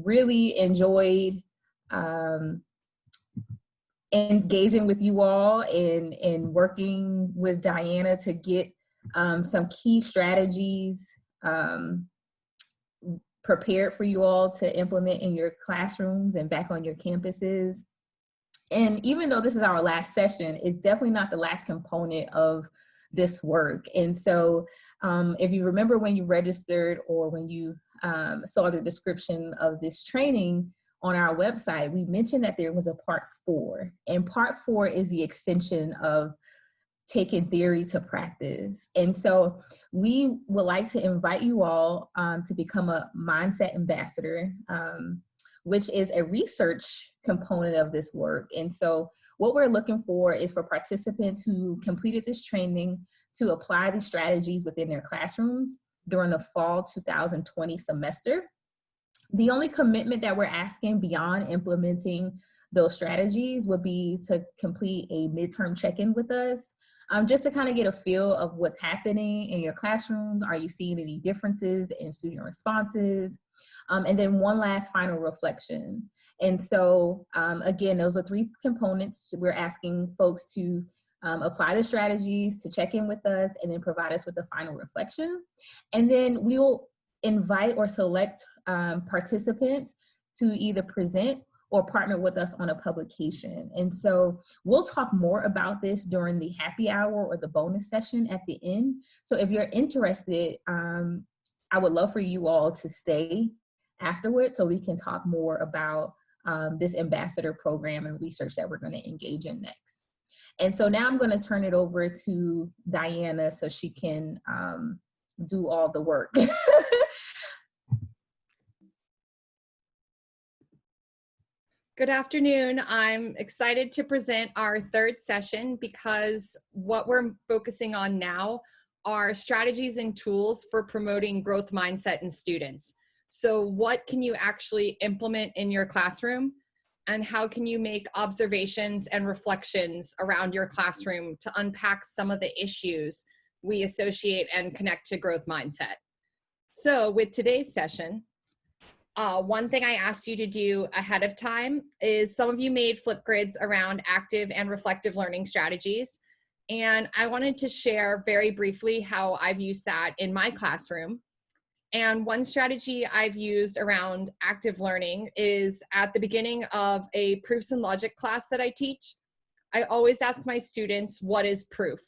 really enjoyed engaging with you all and working with Diana to get some key strategies prepared for you all to implement in your classrooms and back on your campuses. And even though this is our last session, it's definitely not the last component of this work. And so if you remember when you registered or when you saw the description of this training on our website, we mentioned that there was a part 4. And part 4 is the extension of taking theory to practice. And so we would like to invite you all to become a mindset ambassador, which is a research component of this work. And so what we're looking for is for participants who completed this training to apply these strategies within their classrooms during the fall 2020 semester. The only commitment that we're asking beyond implementing those strategies would be to complete a midterm check-in with us, just to kind of get a feel of what's happening in your classrooms. Are you seeing any differences in student responses? And then one last final reflection. And so again, those are 3 components. We're asking folks to apply the strategies, to check in with us, and then provide us with a final reflection. And then we will invite or select participants to either present or partner with us on a publication. And so we'll talk more about this during the happy hour or the bonus session at the end. So if you're interested, I would love for you all to stay afterwards so we can talk more about this ambassador program and research that we're going to engage in next. And so now I'm going to turn it over to Diana so she can do all the work. Good afternoon. I'm excited to present our 3rd session because what we're focusing on now are strategies and tools for promoting growth mindset in students. So what can you actually implement in your classroom, and how can you make observations and reflections around your classroom to unpack some of the issues we associate and connect to growth mindset? So with today's session, one thing I asked you to do ahead of time is some of you made Flipgrids around active and reflective learning strategies. And I wanted to share very briefly how I've used that in my classroom. And one strategy I've used around active learning is at the beginning of a proofs and logic class that I teach. I always ask my students, what is proof?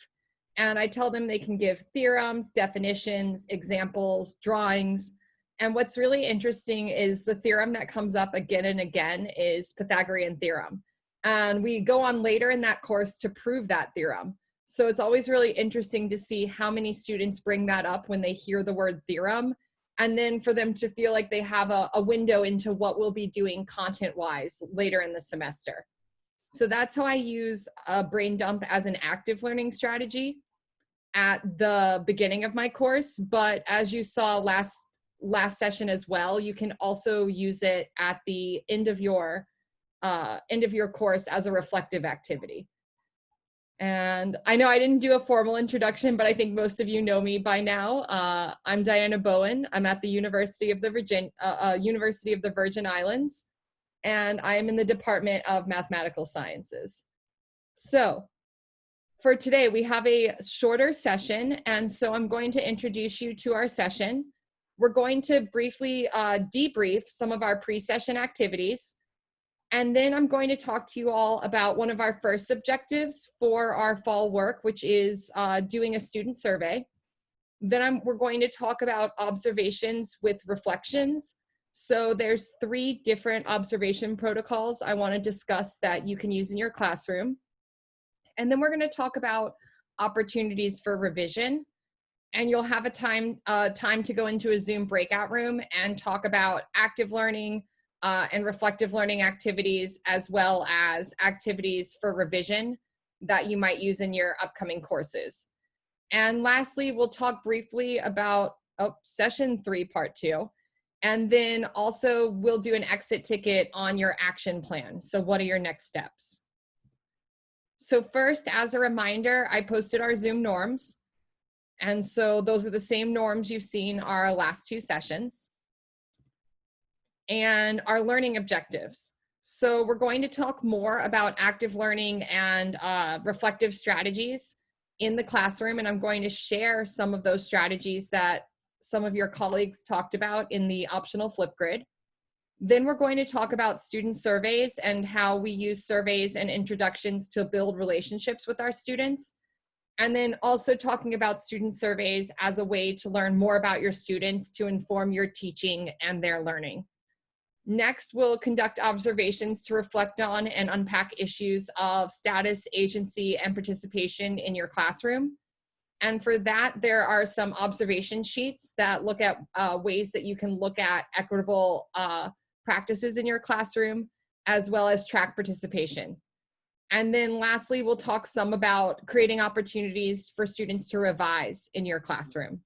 And I tell them they can give theorems, definitions, examples, drawings. And what's really interesting is the theorem that comes up again and again is Pythagorean theorem. And we go on later in that course to prove that theorem. So it's always really interesting to see how many students bring that up when they hear the word theorem, and then for them to feel like they have a window into what we'll be doing content-wise later in the semester. So that's how I use a brain dump as an active learning strategy at the beginning of my course. But as you saw last session as well, you can also use it at the end of your course as a reflective activity. And I know I didn't do a formal introduction, but I think most of you know me by now. I'm Diana Bowen. I'm at the University of the Virgin Islands, and I am in the Department of Mathematical Sciences. So for today, we have a shorter session, and so I'm going to introduce you to our session. We're going to briefly debrief some of our pre-session activities. And then I'm going to talk to you all about one of our first objectives for our fall work, which is doing a student survey. Then we're going to talk about observations with reflections. So there's 3 different observation protocols I want to discuss that you can use in your classroom. And then we're going to talk about opportunities for revision. And you'll have a time to go into a Zoom breakout room and talk about active learning, and reflective learning activities, as well as activities for revision that you might use in your upcoming courses. And lastly, we'll talk briefly about session 3, part 2. And then also we'll do an exit ticket on your action plan. So what are your next steps? So first, as a reminder, I posted our Zoom norms. And so those are the same norms you've seen our last 2 sessions. and our learning objectives. So we're going to talk more about active learning and reflective strategies in the classroom, and I'm going to share some of those strategies that some of your colleagues talked about in the optional Flipgrid. Then we're going to talk about student surveys and how we use surveys and introductions to build relationships with our students. And then also talking about student surveys as a way to learn more about your students to inform your teaching and their learning. Next, we'll conduct observations to reflect on and unpack issues of status, agency, and participation in your classroom. And for that, there are some observation sheets that look at ways that you can look at equitable practices in your classroom, as well as track participation. And then lastly, we'll talk some about creating opportunities for students to revise in your classroom.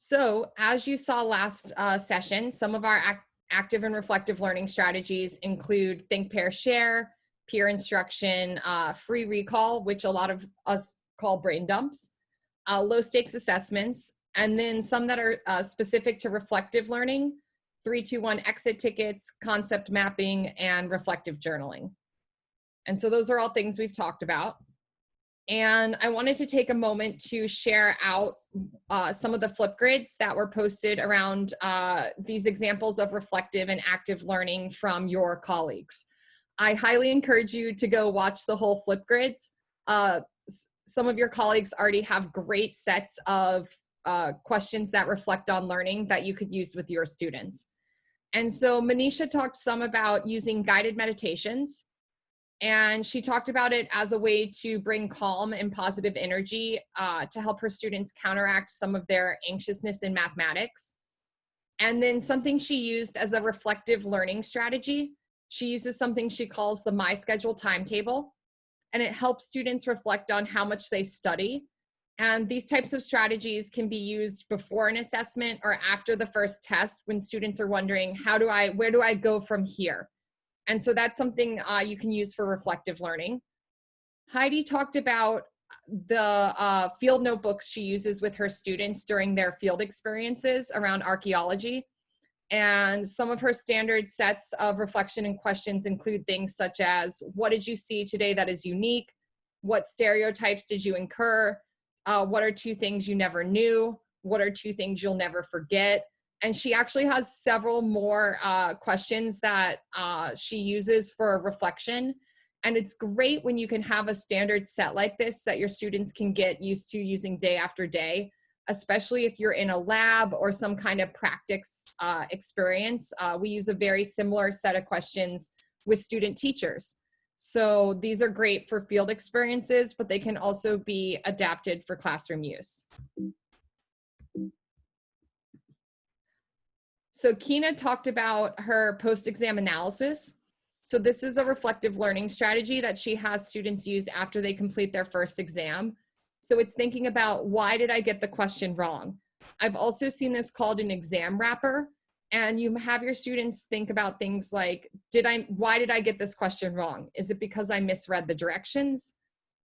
So as you saw last session, some of our active and reflective learning strategies include think, pair, share, peer instruction, free recall, which a lot of us call brain dumps, low stakes assessments, and then some that are specific to reflective learning, 3-2-1 exit tickets, concept mapping, and reflective journaling. And so those are all things we've talked about. And I wanted to take a moment to share out some of the Flipgrids that were posted around these examples of reflective and active learning from your colleagues. I highly encourage you to go watch the whole Flipgrids. Some of your colleagues already have great sets of questions that reflect on learning that you could use with your students. And so Manisha talked some about using guided meditations. And she talked about it as a way to bring calm and positive energy to help her students counteract some of their anxiousness in mathematics. And then something she used as a reflective learning strategy, she uses something she calls the My Schedule timetable, and it helps students reflect on how much they study. And these types of strategies can be used before an assessment or after the first test when students are wondering, where do I go from here? And so that's something you can use for reflective learning. Heidi talked about the field notebooks she uses with her students during their field experiences around archaeology. And some of her standard sets of reflection and questions include things such as, what did you see today that is unique? What stereotypes did you incur? What are 2 things you never knew? What are 2 things you'll never forget? And she actually has several more questions that she uses for reflection. And it's great when you can have a standard set like this that your students can get used to using day after day, especially if you're in a lab or some kind of practice experience. We use a very similar set of questions with student teachers. So these are great for field experiences, but they can also be adapted for classroom use. So Kina talked about her post-exam analysis. So this is a reflective learning strategy that she has students use after they complete their first exam. So it's thinking about, why did I get the question wrong? I've also seen this called an exam wrapper. And you have your students think about things like, why did I get this question wrong? Is it because I misread the directions?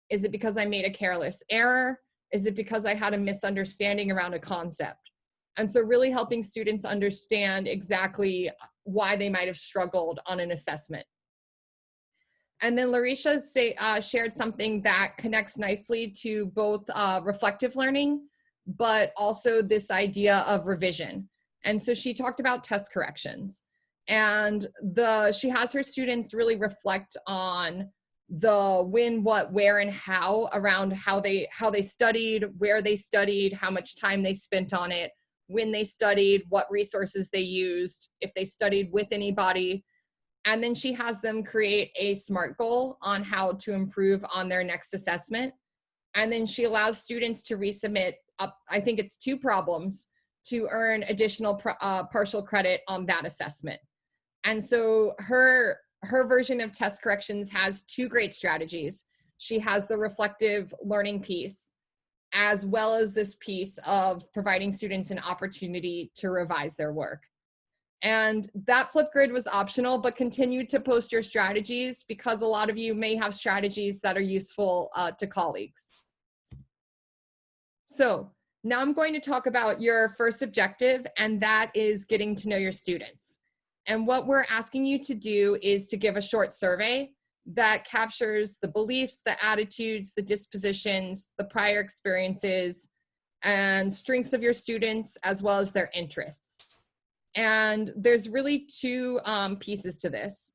Is it because I made a careless error? Is it because I had a misunderstanding around a concept? And so really helping students understand exactly why they might have struggled on an assessment. And then Larisha shared something that connects nicely to both reflective learning, but also this idea of revision. And so she talked about test corrections. And she has her students really reflect on the when, what, where, and how around how they studied, where they studied, how much time they spent on it, when they studied, what resources they used, if they studied with anybody. And then she has them create a SMART goal on how to improve on their next assessment. And then she allows students to resubmit I think it's 2 problems to earn additional partial credit on that assessment. And so her version of test corrections has 2 great strategies. She has the reflective learning piece, as well as this piece of providing students an opportunity to revise their work. And that Flipgrid was optional, but continue to post your strategies because a lot of you may have strategies that are useful to colleagues. So Now I'm going to talk about your first objective, and that is getting to know your students. And what we're asking you to do is to give a short survey that captures the beliefs, the attitudes, the dispositions, the prior experiences, and strengths of your students, as well as their interests. And there's really two pieces to this.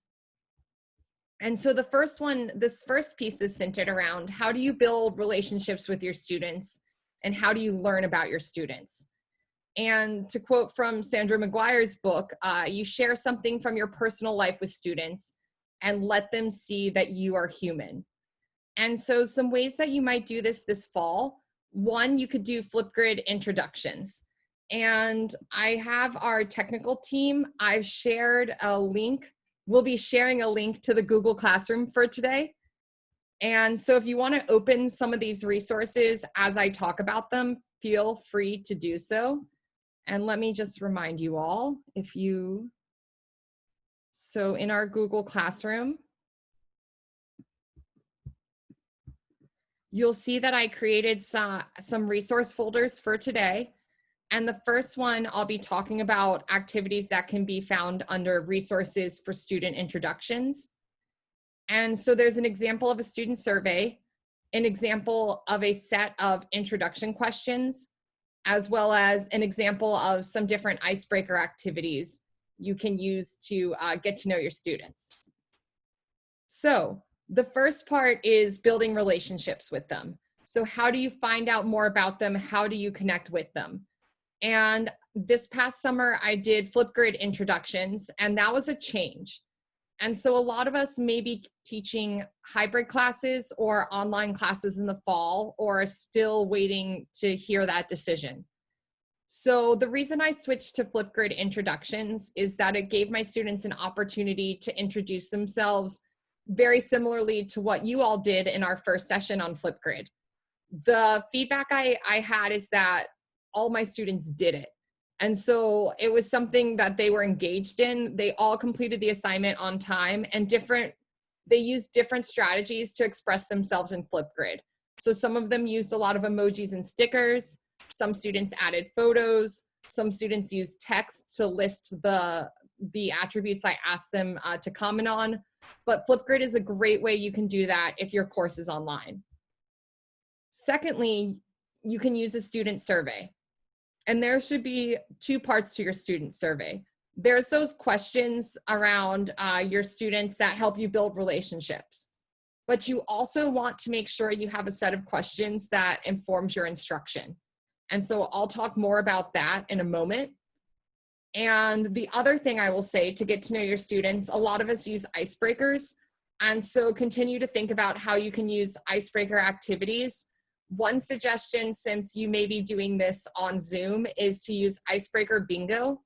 And so the first one, this first piece is centered around how do you build relationships with your students and how do you learn about your students? And to quote from Sandra McGuire's book, you share something from your personal life with students and let them see that you are human. And so some ways that you might do this fall, one, you could do Flipgrid introductions. And I have our technical team, I've shared a link. We'll be sharing a link to the Google Classroom for today. And so if you want to open some of these resources as I talk about them, feel free to do so. And let me just remind you all, so in our Google Classroom, you'll see that I created some resource folders for today. And the first one, I'll be talking about activities that can be found under resources for student introductions. And so there's an example of a student survey, an example of a set of introduction questions, as well as an example of some different icebreaker activities you can use to get to know your students. So the first part is building relationships with them. So how do you find out more about them? How do you connect with them? And this past summer, I did Flipgrid introductions, and that was a change. And so a lot of us may be teaching hybrid classes or online classes in the fall, or still waiting to hear that decision. So the reason I switched to Flipgrid introductions is that it gave my students an opportunity to introduce themselves very similarly to what you all did in our first session on Flipgrid. The feedback I had is that all my students did it. And so it was something that they were engaged in. They all completed the assignment on time, and they used different strategies to express themselves in Flipgrid. So some of them used a lot of emojis and stickers. Some students added photos. Some students used text to list the attributes I asked them to comment on. But Flipgrid is a great way you can do that if your course is online. Secondly, you can use a student survey. And there should be two parts to your student survey. There's those questions around your students that help you build relationships. But you also want to make sure you have a set of questions that informs your instruction. And so I'll talk more about that in a moment. And the other thing I will say to get to know your students, a lot of us use icebreakers. And so continue to think about how you can use icebreaker activities. One suggestion, since you may be doing this on Zoom, is to use icebreaker bingo.